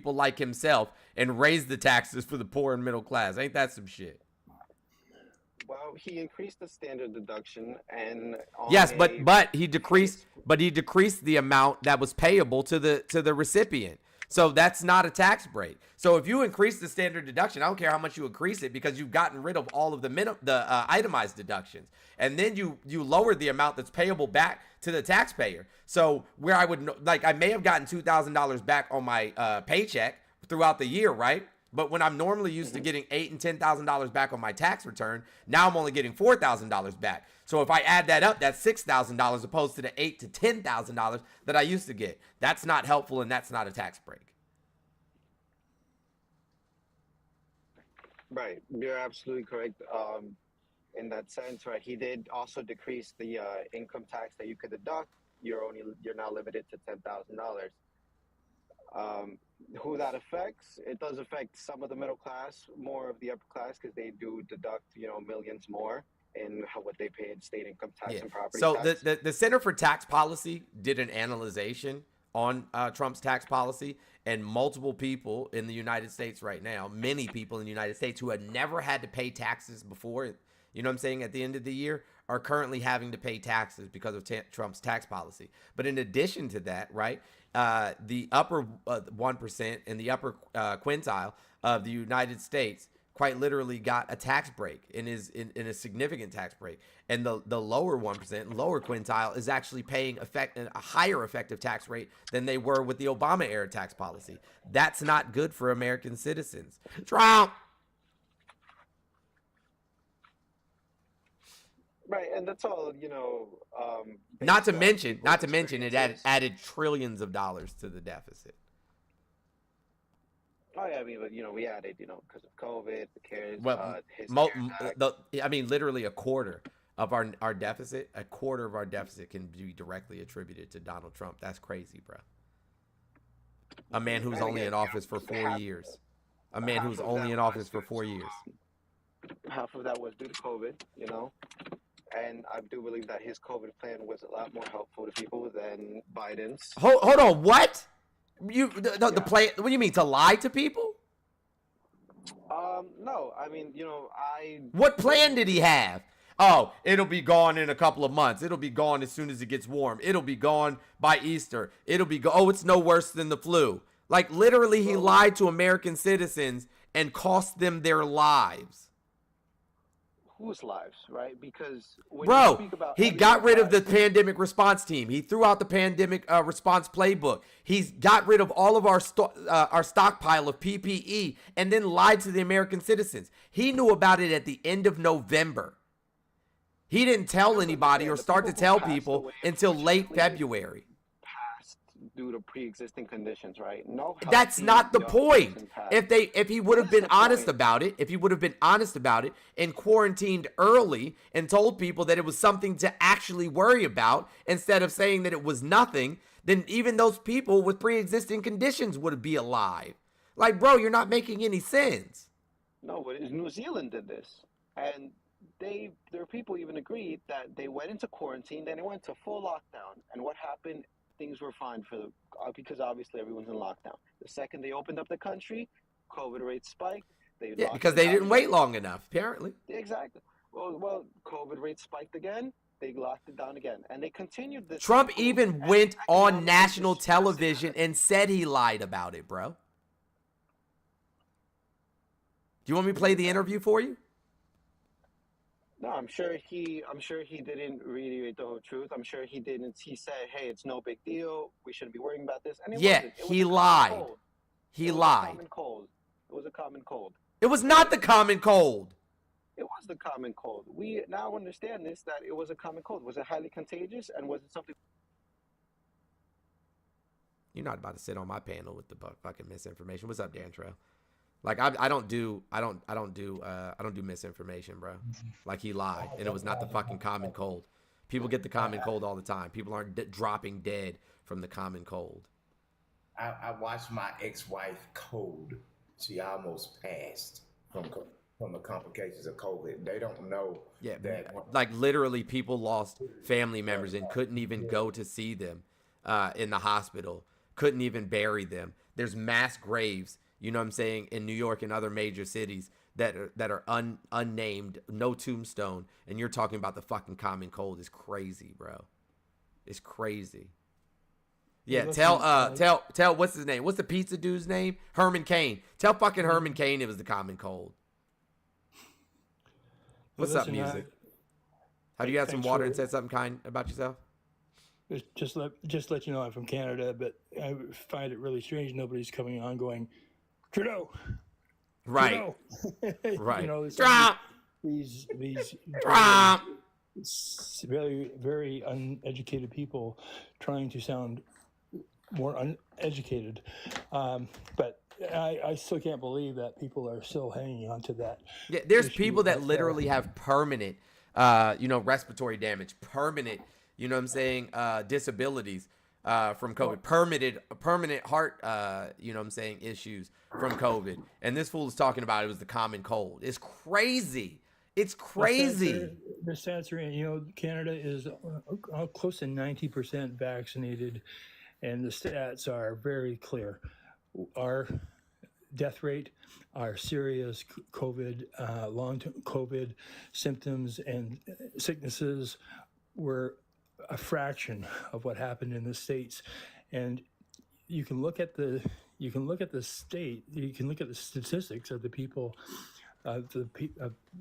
people like himself and raise the taxes for the poor and middle class. Ain't that some shit? Well, he increased the standard deduction, and yes, but he decreased the amount that was payable to the recipient. So that's not a tax break. So if you increase the standard deduction, I don't care how much you increase it, because you've gotten rid of all of the itemized deductions, and then you lower the amount that's payable back to the taxpayer. So where I would I may have gotten $2,000 back on my paycheck throughout the year, right? But when I'm normally used to getting $8,000 and $10,000 back on my tax return, now I'm only getting $4,000 back. So if I add that up, that's $6,000 opposed to the $8,000 to $10,000 that I used to get. That's not helpful, and that's not a tax break. Right, you're absolutely correct. In that sense, right? He did also decrease the income tax that you could deduct. You're now limited to $10,000. Who that affects? It does affect some of the middle class, more of the upper class, because they do deduct, millions more in what they pay in state income tax and property tax. So the Center for Tax Policy did an analyzation on Trump's tax policy, and multiple people in the United States right now, many people in the United States who had never had to pay taxes before, you know what I'm saying, at the end of the year, are currently having to pay taxes because of Trump's tax policy. But in addition to that, right, the upper 1% and the upper quintile of the United States quite literally got a tax break and is in a significant tax break. And the lower 1%, lower quintile, is actually paying a higher effective tax rate than they were with the Obama era tax policy. That's not good for American citizens. Trump. Right, and that's all, not to mention it added trillions of dollars to the deficit. Oh yeah, I mean, but we added, because of COVID, the CARES, literally a quarter of our deficit, can be directly attributed to Donald Trump. That's crazy, bro. A man who's only in office for 4 years. A man who's only in office for 4 years. Half of that was due to COVID, and I do believe that his COVID plan was a lot more helpful to people than Biden's. Hold on, what? The plan? What do you mean, to lie to people? No, I mean, What plan did he have? Oh, it'll be gone in a couple of months. It'll be gone as soon as it gets warm. It'll be gone by Easter. Oh, it's no worse than the flu. Like, literally, he lied to American citizens and cost them their lives. Whose lives, right? Because he got rid of the pandemic response team. He threw out the pandemic response playbook. He's got rid of all of our stockpile of PPE and then lied to the American citizens. He knew about it at the end of November. He didn't tell anybody or start to tell people until late February. Due to pre-existing conditions, right? That's not the point. If he would have been honest about it, and quarantined early and told people that it was something to actually worry about instead of saying that it was nothing, then even those people with pre-existing conditions would be alive. Like, bro, you're not making any sense. No, but New Zealand did this, and their people even agreed that they went into quarantine, then they went to full lockdown, and what happened? Things were fine because obviously everyone's in lockdown. The second they opened up the country, COVID rates spiked. Because they didn't wait long enough, apparently. Exactly. Well, COVID rates spiked again. They locked it down again, and they continued this. Trump even went on national television and said he lied about it, bro. Do you want me to play the interview for you? No, I'm sure he didn't reiterate the whole truth. I'm sure he didn't. He said, "Hey, it's no big deal. We shouldn't be worrying about this." And he lied. He lied. It was a common cold. It was not the common cold. It was the common cold. We now understand this, that it was a common cold. Was it highly contagious, and was it something? You're not about to sit on my panel with the fucking misinformation. What's up, Dan Trail? Like, I don't do misinformation, bro. Like, he lied, and it was not the fucking common cold. People get the common cold all the time. People aren't dropping dead from the common cold. I watched my ex-wife code. She almost passed from the complications of COVID. They don't know that. Like, literally, people lost family members and couldn't even go to see them in the hospital. Couldn't even bury them. there's mass graves, you know what I'm saying, in New York and other major cities that are unnamed, no tombstone, and you're talking about the fucking common cold. Is crazy, bro. It's crazy. Yeah, tell what's his name? What's the pizza dude's name? Herman Cain. Tell fucking Herman Cain it was the common cold. What's up, music? Have you had some water and said something kind about yourself? Just let you know I'm from Canada, but I find it really strange nobody's coming on going, Trudeau. Right. Trudeau. Right. You know, Trump. These Trump. very, very uneducated people trying to sound more uneducated. But I still can't believe that people are still hanging on to that. Yeah, there's people that literally have permanent, respiratory damage, permanent, you know what I'm saying, disabilities from COVID, permanent heart, you know what I'm saying, issues from COVID. And this fool is talking about it was the common cold. It's crazy. It's crazy. The stats are, Canada is close to 90% vaccinated, and the stats are very clear. Our death rate, our serious COVID, long-term COVID symptoms and sicknesses were a fraction of what happened in the States. And you can look at the state, you can look at the statistics of the people,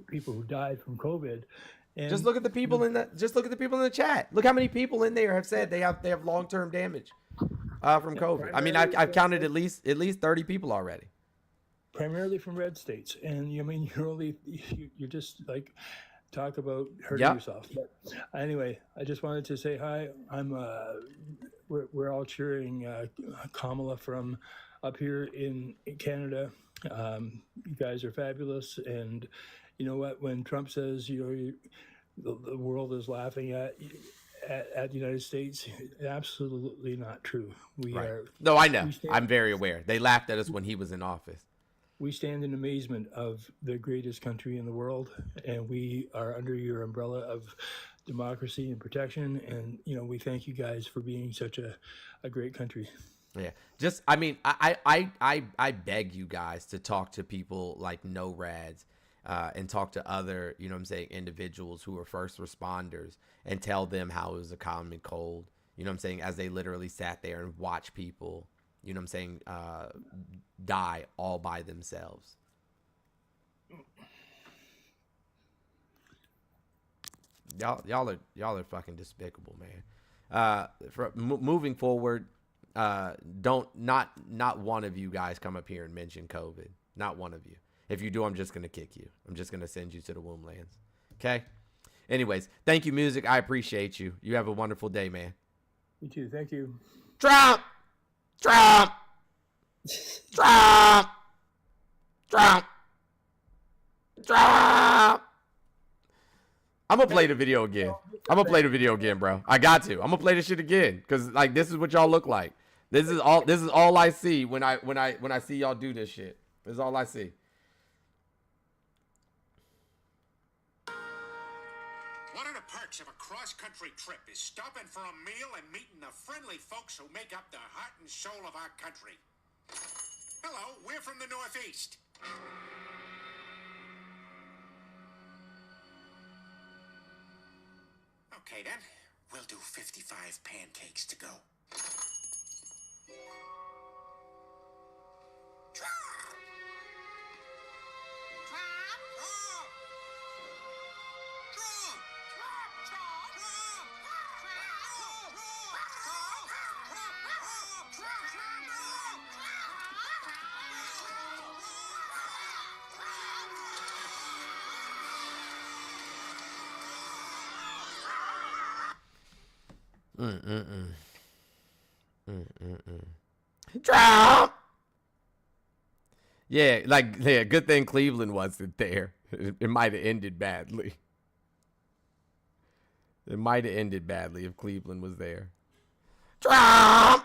people who died from COVID. And just look at the people in the chat. Look how many people in there have said they have long-term damage from COVID. I mean, I've counted at least 30 people already. Primarily from red states, and you're just like talk about hurting yourself. But anyway, I just wanted to say hi. We're all cheering Kamala from up here in Canada. You guys are fabulous, and you know what? When Trump says the world is laughing at the United States, absolutely not true. No, I know. I'm very aware. They laughed at us when he was in office. We stand in amazement of the greatest country in the world, and we are under your umbrella of democracy and protection. And we thank you guys for being such a great country. Yeah, I beg you guys to talk to people like NORADs and talk to other, individuals who are first responders and tell them how it was a common cold. As they literally sat there and watched people, die all by themselves. Y'all are fucking despicable, man. Moving forward, not one of you guys come up here and mention COVID. Not one of you. If you do, I'm just gonna kick you. I'm just gonna send you to the womb lands. Okay. Anyways, thank you, music. I appreciate you. You have a wonderful day, man. You too. Thank you. Trump. Trump. Trump. Trump. Trump. I'm gonna play the video again. Bro. I got to. I'm gonna play this shit again because this is what y'all look like. This is all I see when I see y'all do this shit. This is all I see. One of the perks of a cross-country trip is stopping for a meal and meeting the friendly folks who make up the heart and soul of our country. Hello, we're from the Northeast. Okay, then. We'll do 55 pancakes to go. Trump. Yeah, good thing Cleveland wasn't there. It might have ended badly. It might have ended badly if Cleveland was there. Trump.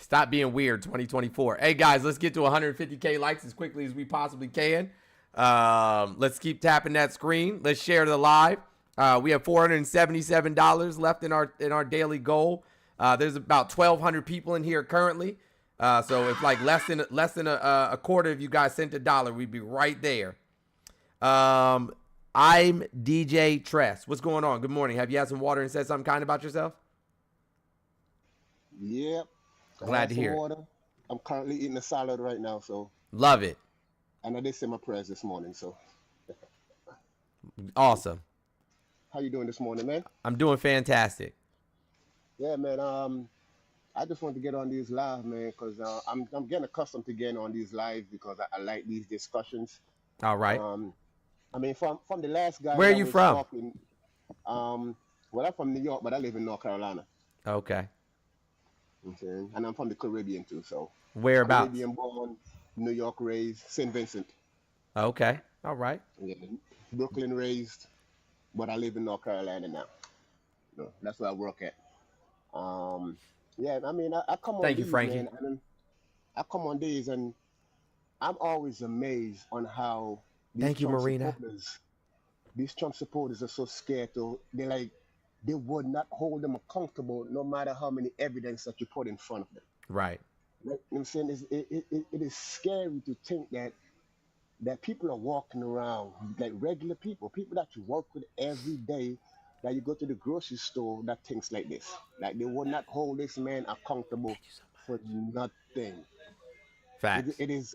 Stop being weird, 2024. Hey, guys, let's get to 150K likes as quickly as we possibly can. Let's keep tapping that screen. Let's share the live. We have $477 left in our daily goal. There's about 1,200 people in here currently. So if like less than a quarter of you guys sent $1, we'd be right there. I'm DJ Tress. What's going on? Good morning. Have you had some water and said something kind about yourself? Yep. Glad to hear. Water. I'm currently eating a salad right now, so. Love it. And I did say my prayers this morning, so. Awesome. How you doing this morning, man? I'm doing fantastic. Yeah, man. I just want to get on these live, man, because I'm getting accustomed to getting on these live because I like these discussions. All right. I mean, from the last guy. Where are you from? Talking, well, I'm from New York, but I live in North Carolina. Okay. Okay. And I'm from the Caribbean too, so. Whereabouts? Caribbean born, New York raised, St. Vincent. Okay. All right. Yeah. Brooklyn raised, but I live in North Carolina now. So that's where I work at. Yeah, I mean, I come on. Thank you, these, Frankie. man, and I come on these, and I'm always amazed on how these Trump supporters are so scared to. They would not hold them accountable, no matter how many evidence that you put in front of them. Right. You know what I'm saying? It is scary to think that people are walking around like regular people that you work with every day, that you go to the grocery store, that things like this. Like they would not hold this man accountable for nothing. Facts. It is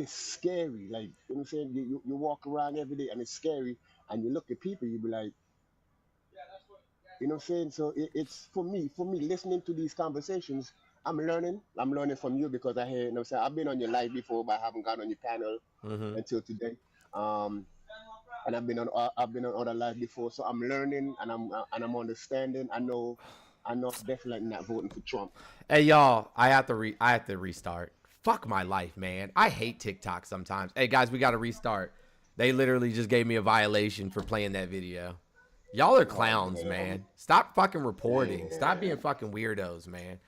scary. Like, you know what I'm saying? You walk around every day and it's scary, and you look at people, you be like, you know what I'm saying? So it's for me, listening to these conversations, I'm learning from you because I hear, you know what I'm saying? I've been on your live before, but I haven't gone on your panel until today. And I've been on other live before, so I'm learning and I'm understanding. I know I'm definitely not voting for Trump. Hey y'all, I have to restart. Fuck my life, man. I hate TikTok sometimes. Hey guys, we got to restart. They literally just gave me a violation for playing that video. Y'all are clowns, man. Stop fucking reporting. Stop being fucking weirdos, man.